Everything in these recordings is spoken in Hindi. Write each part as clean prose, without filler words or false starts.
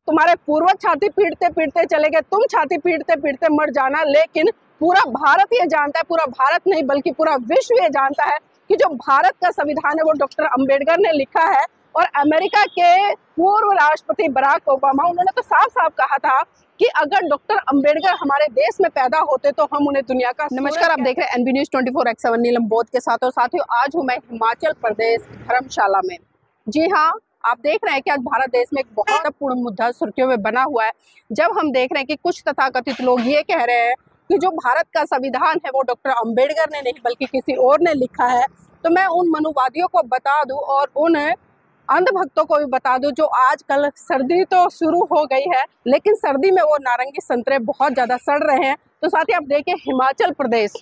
तुम्हारे पूर्वज छाती पीटते पीटते चले गए, तुम छाती पीटते पीटते मर जाना, लेकिन पूरा भारत ये जानता है, पूरा भारत नहीं बल्कि पूरा विश्व ये जानता है कि जो भारत का संविधान है वो डॉक्टर अंबेडकर ने लिखा है। और अमेरिका के पूर्व राष्ट्रपति बराक ओबामा, उन्होंने तो साफ साफ कहा था कि अगर डॉक्टर अंबेडकर हमारे देश में पैदा होते तो हम उन्हें दुनिया का। नमस्कार, आप देख रहे हैं एनबी न्यूज 24/7 नीलम बोध के साथ। और साथियों, आज हूं मैं हिमाचल प्रदेश धर्मशाला में। जी हाँ, आप देख रहे हैं कि आज भारत देश में एक बहुत महत्वपूर्ण मुद्दा सुर्खियों में बना हुआ है, जब हम देख रहे हैं कि कुछ तथाकथित लोग ये कह रहे हैं कि जो भारत का संविधान है वो डॉक्टर अंबेडकर ने नहीं बल्कि किसी और ने लिखा है। तो मैं उन मनुवादियों को बता दूं और उन अंधभक्तों को भी बता दूं जो आजकल, सर्दी तो शुरू हो गई है लेकिन सर्दी में वो नारंगी संतरे बहुत ज्यादा सड़ रहे हैं। तो साथ ही आप देखिए, हिमाचल प्रदेश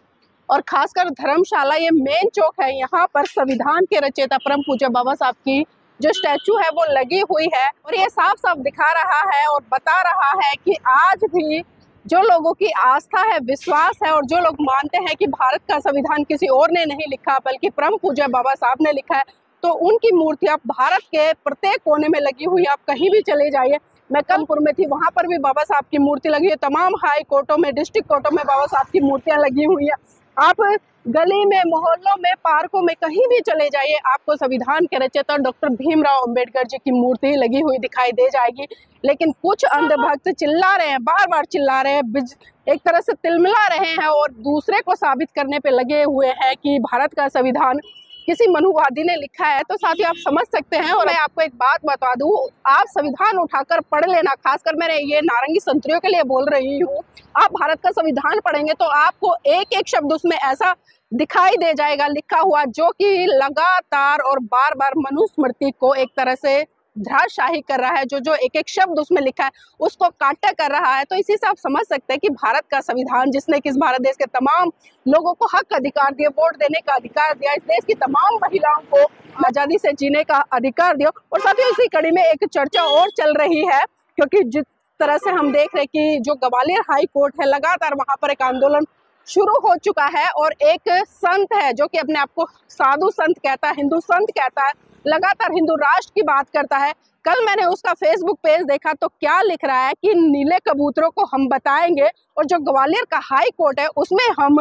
और खासकर धर्मशाला ये मेन चौक है, यहाँ पर संविधान के रचयिता परम पूज्य बाबा साहब की जो स्टैचू है वो लगी हुई है। और ये साफ साफ दिखा रहा है और बता रहा है कि आज भी जो लोगों की आस्था है, विश्वास है और जो लोग मानते हैं कि भारत का संविधान किसी और ने नहीं लिखा बल्कि परम पूज्य बाबा साहब ने लिखा है, तो उनकी मूर्ति आप भारत के प्रत्येक कोने में लगी हुई है। आप कहीं भी चले जाइए, मैं कानपुर में थी, वहां पर भी बाबा साहब की मूर्ति लगी है। तमाम हाई कोर्टों में, डिस्ट्रिक्ट कोर्टों में बाबा साहब की मूर्तियां लगी हुई है। आप गली में, मोहल्लों में, पार्कों में कहीं भी चले जाइए, आपको संविधान के रचयिता डॉक्टर भीमराव अंबेडकर जी की मूर्ति लगी हुई दिखाई दे जाएगी। लेकिन कुछ अंधभक्त चिल्ला रहे हैं, बार बार चिल्ला रहे हैं, एक तरह से तिलमिला रहे हैं और दूसरे को साबित करने पे लगे हुए हैं कि भारत का संविधान किसी मनुवादी ने लिखा है। तो साथ ही आप समझ सकते हैं। और मैं आपको एक बात बता दूं, आप संविधान उठाकर पढ़ लेना, खासकर मैं ये नारंगी संतरियों के लिए बोल रही हूँ। आप भारत का संविधान पढ़ेंगे तो आपको एक एक शब्द उसमें ऐसा दिखाई दे जाएगा लिखा हुआ, जो कि लगातार और बार बार मनुस्मृति को एक तरह से धराशाही कर रहा है। जो एक एक शब्द उसमें लिखा है उसको काटा कर रहा है। तो इसी से आप समझ सकते हैं कि भारत का संविधान, जिसने कि इस भारत देश के तमाम लोगों को हक अधिकार दिया, वोट देने का अधिकार दिया, इस देश की तमाम महिलाओं को आजादी से जीने का अधिकार दिया। और साथ ही इसी कड़ी में एक चर्चा और चल रही है, क्योंकि जिस तरह से हम देख रहे हैं कि जो ग्वालियर हाई कोर्ट है, लगातार वहां पर एक आंदोलन शुरू हो चुका है। और एक संत है जो कि अपने आप को साधु संत कहता है, हिंदू संत कहता है, लगातार हिंदू राष्ट्र की बात करता है। कल मैंने उसका फेसबुक पेज देखा तो क्या लिख रहा है कि नीले कबूतरों को हम बताएंगे, और जो ग्वालियर का हाई कोर्ट है उसमें हम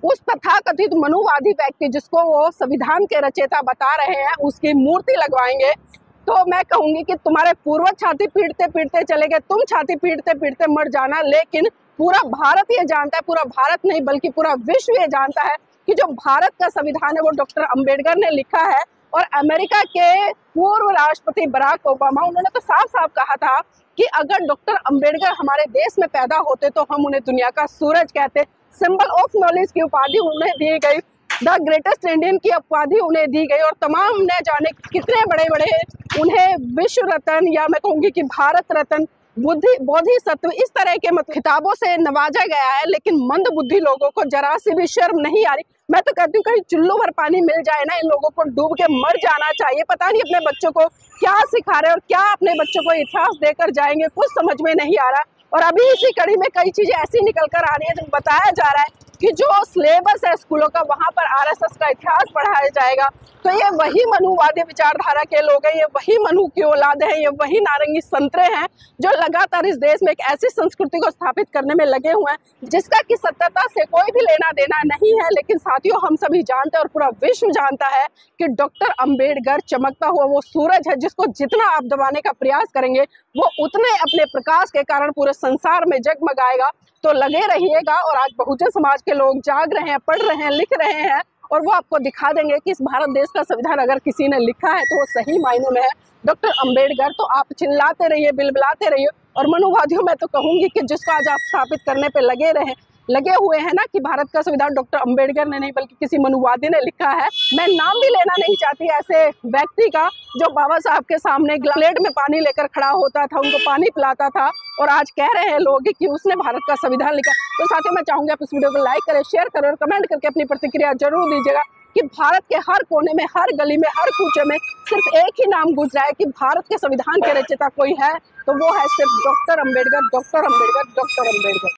उस तथाकथित मनुवादी व्यक्ति जिसको वो संविधान के रचयिता बता रहे हैं उसकी मूर्ति लगवाएंगे। तो मैं कहूंगी कि तुम्हारे पूर्वज छाती पीटते पीटते चले गए, तुम छाती पीटते पीटते मर जाना, लेकिन पूरा भारत ये जानता है, पूरा भारत नहीं बल्कि पूरा विश्व ये जानता है कि जो भारत का संविधान है वो डॉक्टर अंबेडकर ने लिखा है। और अमेरिका के पूर्व राष्ट्रपति बराक ओबामा, उन्होंने तो साफ साफ कहा था कि अगर डॉक्टर अंबेडकर हमारे देश में पैदा होते तो हम उन्हें दुनिया का सूरज कहते। सिंबल ऑफ नॉलेज की उपाधि उन्हें दी गई, द ग्रेटेस्ट इंडियन की उपाधि उन्हें दी गई, और तमाम न जाने कितने बड़े बड़े उन्हें विश्व रत्न, या मैं कहूँगी कि भारत रत्न, बोधिसत्व, इस तरह के खिताबों से नवाजा गया है। लेकिन मंद बुद्धि लोगों को जरा सी भी शर्म नहीं आ रही। मैं तो कहती हूँ कहीं चुल्लू भर पानी मिल जाए ना, इन लोगों को डूब के मर जाना चाहिए। पता नहीं अपने बच्चों को क्या सिखा रहे हैं और क्या अपने बच्चों को इतिहास देकर जाएंगे, कुछ समझ में नहीं आ रहा। और अभी इसी कड़ी में कई चीजें ऐसी निकल कर आ रही है, जो बताया जा रहा है कि जो सिलेबस है स्कूलों का, वहां पर आरएसएस का इतिहास पढ़ाया जाएगा। तो ये वही मनुवादी विचारधारा के लोग हैं, ये वही मनु की औलाद है, ये वही नारंगी संतरे हैं जो लगातार इस देश में एक ऐसी संस्कृति को स्थापित करने में लगे हुए हैं जिसका कि सत्यता से कोई भी लेना देना नहीं है। लेकिन साथियों, हम सभी जानते हैं और पूरा विश्व जानता है कि डॉक्टर अंबेडकर चमकता हुआ वो सूरज है, जिसको जितना आप दबाने का प्रयास करेंगे वो उतने अपने प्रकाश के कारण पूरे संसार में जगमगाएगा। तो लगे रहिएगा। और आज बहुजन समाज के लोग जाग रहे हैं, पढ़ रहे हैं, लिख रहे हैं, और वो आपको दिखा देंगे कि इस भारत देश का संविधान अगर किसी ने लिखा है तो वो सही मायनों में है डॉक्टर अंबेडकर। तो आप चिल्लाते रहिए, बिलबिलाते रहिए। और मनुवादियों, मैं तो कहूंगी कि जिसको आज आप स्थापित करने पे लगे हुए हैं ना कि भारत का संविधान डॉक्टर अंबेडकर ने नहीं बल्कि किसी मनुवादी ने लिखा है, मैं नाम भी लेना नहीं चाहती ऐसे व्यक्ति का जो बाबा साहब के सामने प्लेट में पानी लेकर खड़ा होता था, उनको पानी पिलाता था, और आज कह रहे हैं लोग कि उसने भारत का संविधान लिखा। तो साथियों, मैं चाहूंगी आप इस वीडियो को लाइक करें, शेयर करें और कमेंट करके अपनी प्रतिक्रिया जरूर दीजिएगा कि भारत के हर कोने में, हर गली में, हर कूचे में सिर्फ एक ही नाम गूंज रहा है कि भारत के संविधान के रचयिता कोई है तो वो है सिर्फ doctor Ambedkar, doctor Ambedkar, doctor Ambedkar.